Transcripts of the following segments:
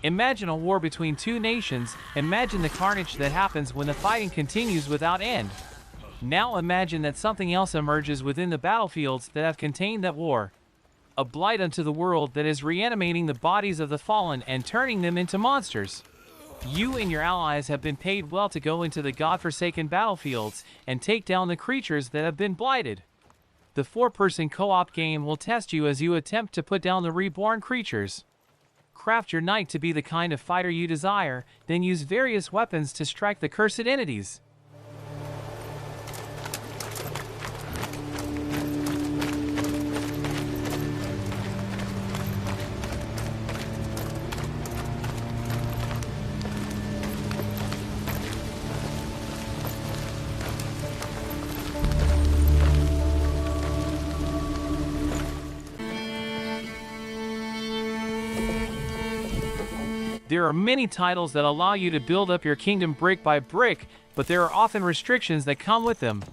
Imagine a war between two nations. Imagine the carnage that happens when the fighting continues without end. Now imagine that something else emerges within the battlefields that have contained that war. A blight unto the world that is reanimating the bodies of the fallen and turning them into monsters. You and your allies have been paid well to go into the godforsaken battlefields and take down the creatures that have been blighted. The 4-person co-op game will test you as you attempt to put down the reborn creatures. Craft your knight to be the kind of fighter you desire, then use various weapons to strike the cursed entities. There are many titles that allow you to build up your kingdom brick by brick, but there are often restrictions that come with them.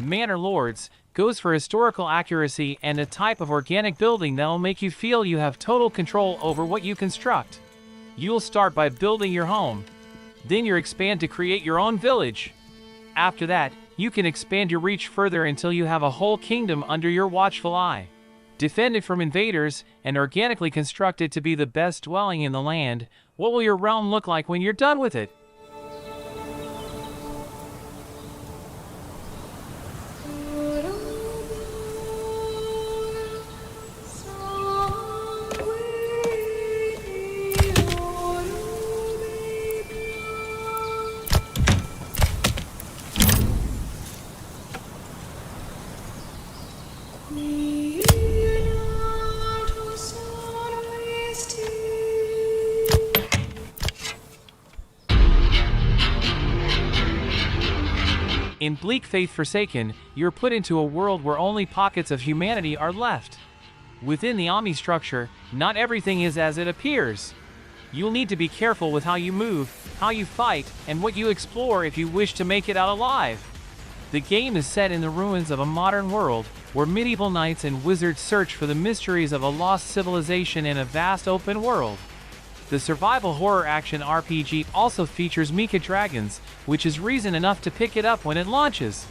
Manor Lords goes for historical accuracy and a type of organic building that will make you feel you have total control over what you construct. You'll start by building your home. Then you expand to create your own village. After that, you can expand your reach further until you have a whole kingdom under your watchful eye. Defend it from invaders and organically construct it to be the best dwelling in the land. What will your realm look like when you're done with it? In Bleak Faith Forsaken, you're put into a world where only pockets of humanity are left. Within the Omni structure, not everything is as it appears. You'll need to be careful with how you move, how you fight, and what you explore if you wish to make it out alive. The game is set in the ruins of a modern world, where medieval knights and wizards search for the mysteries of a lost civilization in a vast open world. The survival horror action RPG also features mecha dragons, which is reason enough to pick it up when it launches.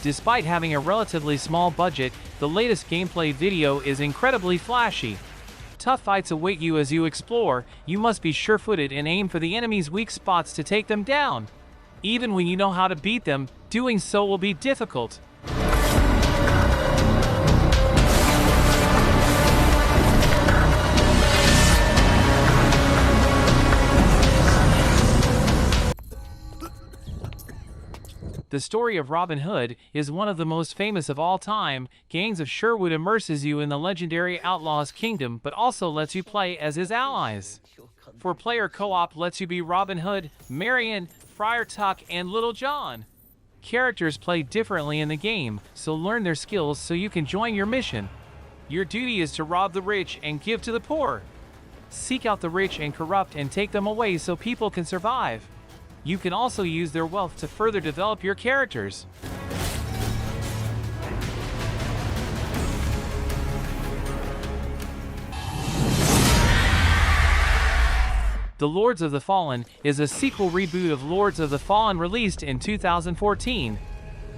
Despite having a relatively small budget, the latest gameplay video is incredibly flashy. Tough fights await you as you explore. You must be sure-footed and aim for the enemy's weak spots to take them down. Even when you know how to beat them, doing so will be difficult. The story of Robin Hood is one of the most famous of all time. Gangs of Sherwood immerses you in the legendary outlaw's kingdom, but also lets you play as his allies. Four-player co-op lets you be Robin Hood, Marion, Friar Tuck, and Little John. Characters play differently in the game, so learn their skills so you can join your mission. Your duty is to rob the rich and give to the poor. Seek out the rich and corrupt and take them away so people can survive. You can also use their wealth to further develop your characters. The Lords of the Fallen is a sequel reboot of Lords of the Fallen released in 2014.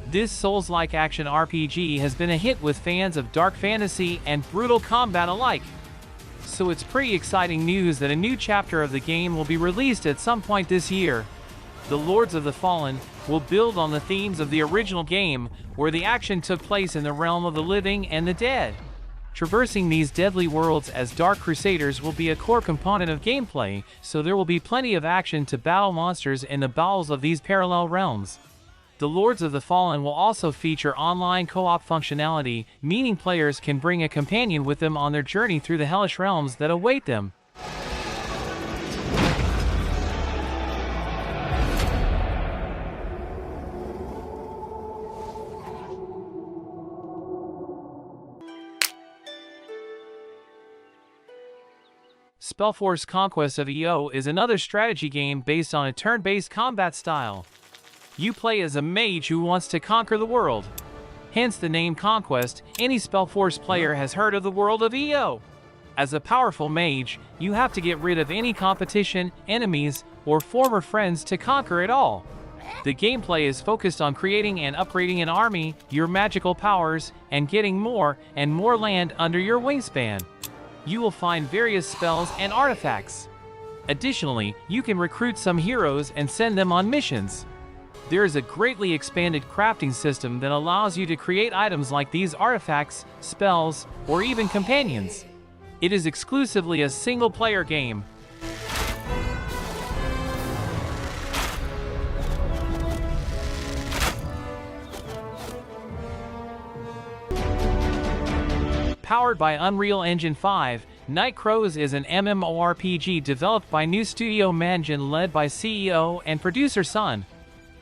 This Souls-like action RPG has been a hit with fans of dark fantasy and brutal combat alike. So it's pretty exciting news that a new chapter of the game will be released at some point this year. The Lords of the Fallen will build on the themes of the original game, where the action took place in the realm of the living and the dead. Traversing these deadly worlds as Dark Crusaders will be a core component of gameplay, so there will be plenty of action to battle monsters in the bowels of these parallel realms. The Lords of the Fallen will also feature online co-op functionality, meaning players can bring a companion with them on their journey through the hellish realms that await them. SpellForce Conquest of Eo is another strategy game based on a turn-based combat style. You play as a mage who wants to conquer the world. Hence the name Conquest. Any SpellForce player has heard of the world of Eo. As a powerful mage, you have to get rid of any competition, enemies, or former friends to conquer it all. The gameplay is focused on creating and upgrading an army, your magical powers, and getting more and more land under your wingspan. You will find various spells and artifacts. Additionally, you can recruit some heroes and send them on missions. There is a greatly expanded crafting system that allows you to create items like these artifacts, spells, or even companions. It is exclusively a single-player game. Powered by Unreal Engine 5, Night Crows is an MMORPG developed by new studio Mansion led by CEO and producer Sun.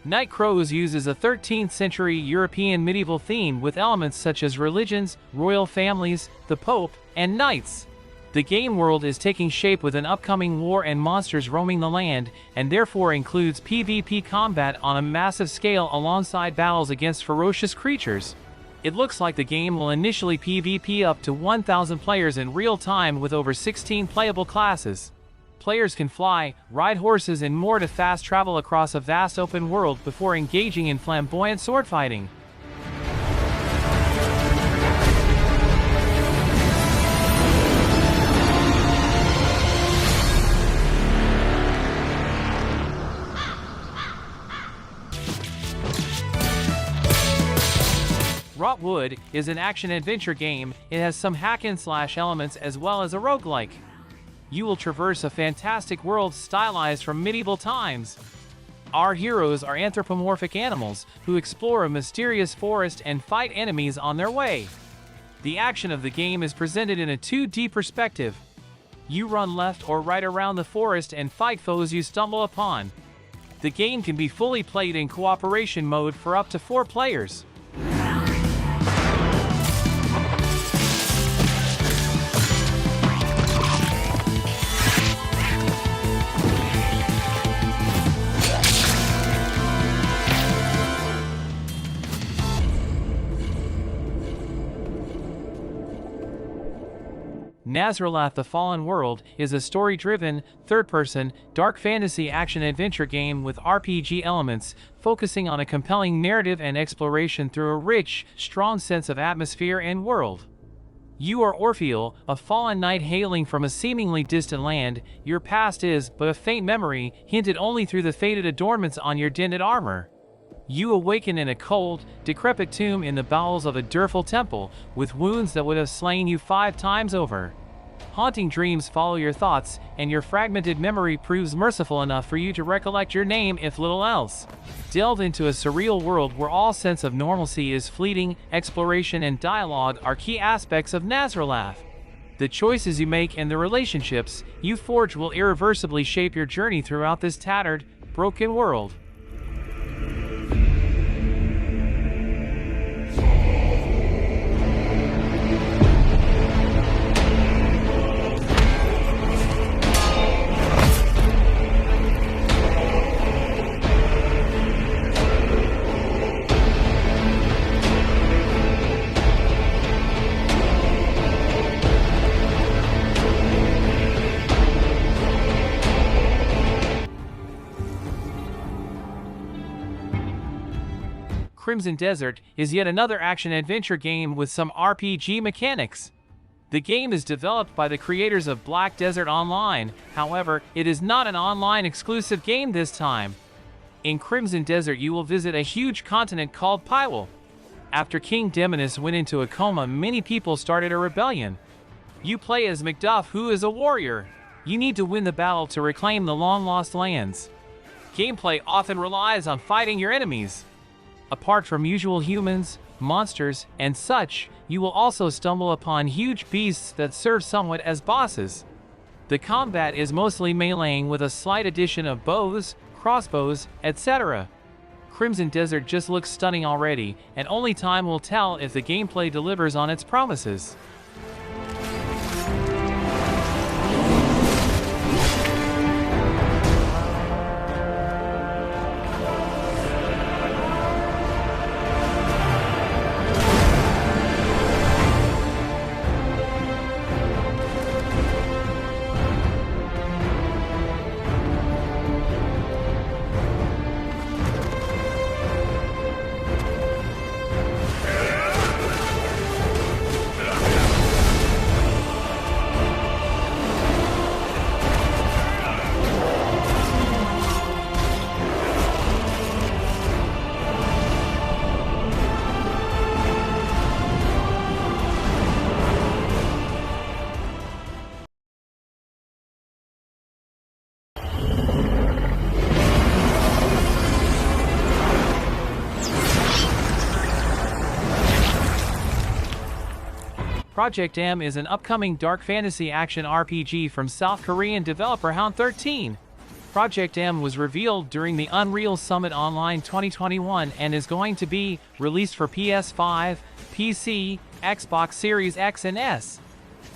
Night Crows uses a 13th century European medieval theme with elements such as religions, royal families, the Pope, and knights. The game world is taking shape with an upcoming war and monsters roaming the land, and therefore includes PvP combat on a massive scale alongside battles against ferocious creatures. It looks like the game will initially PvP up to 1,000 players in real time with over 16 playable classes. Players can fly, ride horses and more to fast travel across a vast open world before engaging in flamboyant sword fighting. Rotwood is an action-adventure game. It has some hack-and-slash elements as well as a roguelike. You will traverse a fantastic world stylized from medieval times. Our heroes are anthropomorphic animals who explore a mysterious forest and fight enemies on their way. The action of the game is presented in a 2D perspective. You run left or right around the forest and fight foes you stumble upon. The game can be fully played in cooperation mode for up to 4 players. Nazralath: The Fallen World is a story-driven, third-person, dark fantasy action-adventure game with RPG elements, focusing on a compelling narrative and exploration through a rich, strong sense of atmosphere and world. You are Orpheal, a fallen knight hailing from a seemingly distant land. Your past is but a faint memory, hinted only through the faded adornments on your dinted armor. You awaken in a cold, decrepit tomb in the bowels of a dirtful temple, with wounds that would have slain you 5 times over. Haunting dreams follow your thoughts, and your fragmented memory proves merciful enough for you to recollect your name if little else. Delve into a surreal world where all sense of normalcy is fleeting. Exploration and dialogue are key aspects of Nazralath. The choices you make and the relationships you forge will irreversibly shape your journey throughout this tattered, broken world. Crimson Desert is yet another action-adventure game with some RPG mechanics. The game is developed by the creators of Black Desert Online, however, it is not an online exclusive game this time. In Crimson Desert you will visit a huge continent called Pyril. After King Demonus went into a coma, many people started a rebellion. You play as Macduff, who is a warrior. You need to win the battle to reclaim the long-lost lands. Gameplay often relies on fighting your enemies. Apart from usual humans, monsters, and such, you will also stumble upon huge beasts that serve somewhat as bosses. The combat is mostly meleeing with a slight addition of bows, crossbows, etc. Crimson Desert just looks stunning already, and only time will tell if the gameplay delivers on its promises. Project M is an upcoming dark fantasy action RPG from South Korean developer Hound 13. Project M was revealed during the Unreal Summit Online 2021 and is going to be released for PS5, PC, Xbox Series X and S.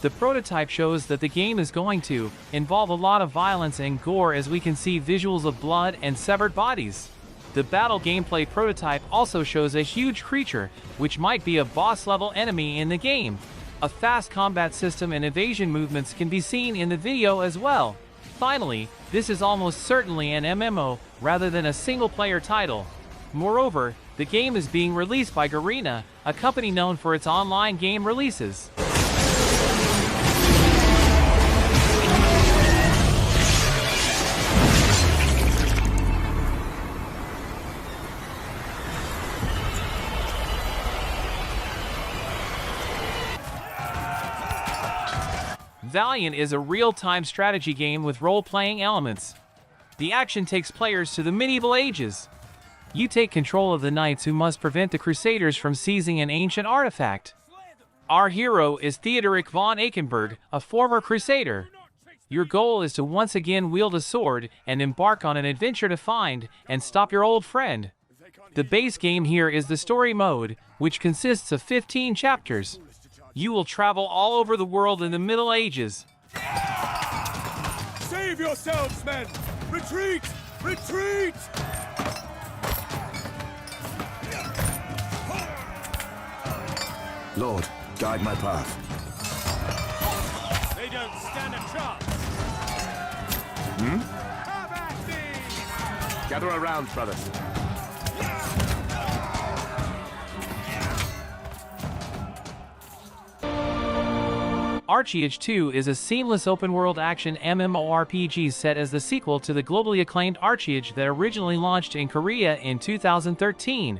The prototype shows that the game is going to involve a lot of violence and gore, as we can see visuals of blood and severed bodies. The battle gameplay prototype also shows a huge creature, which might be a boss-level enemy in the game. A fast combat system and evasion movements can be seen in the video as well. Finally, this is almost certainly an MMO rather than a single-player title. Moreover, the game is being released by Garena, a company known for its online game releases. Valiant is a real-time strategy game with role-playing elements. The action takes players to the medieval ages. You take control of the knights who must prevent the Crusaders from seizing an ancient artifact. Our hero is Theodoric von Eichenberg, a former Crusader. Your goal is to once again wield a sword and embark on an adventure to find and stop your old friend. The base game here is the story mode, which consists of 15 chapters. You will travel all over the world in the Middle Ages. Save yourselves, men! Retreat! Retreat! Lord, guide my path. They don't stand a chance! Have at thee! Gather around, brothers. ArcheAge 2 is a seamless open-world action MMORPG set as the sequel to the globally acclaimed ArcheAge that originally launched in Korea in 2013.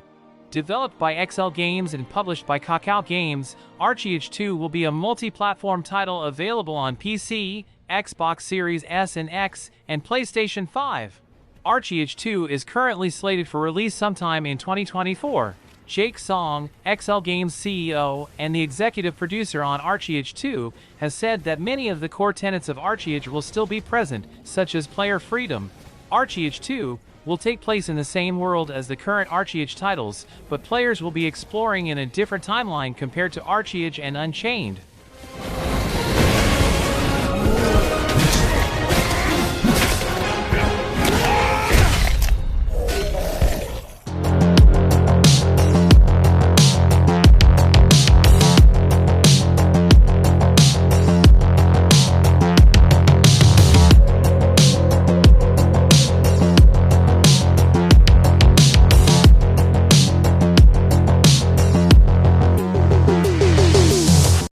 Developed by XL Games and published by Kakao Games, ArcheAge 2 will be a multi-platform title available on PC, Xbox Series S and X, and PlayStation 5. ArcheAge 2 is currently slated for release sometime in 2024. Jake Song, XL Games CEO and the executive producer on ArcheAge 2, has said that many of the core tenets of ArcheAge will still be present, such as player freedom. ArcheAge 2 will take place in the same world as the current ArcheAge titles, but players will be exploring in a different timeline compared to ArcheAge and Unchained.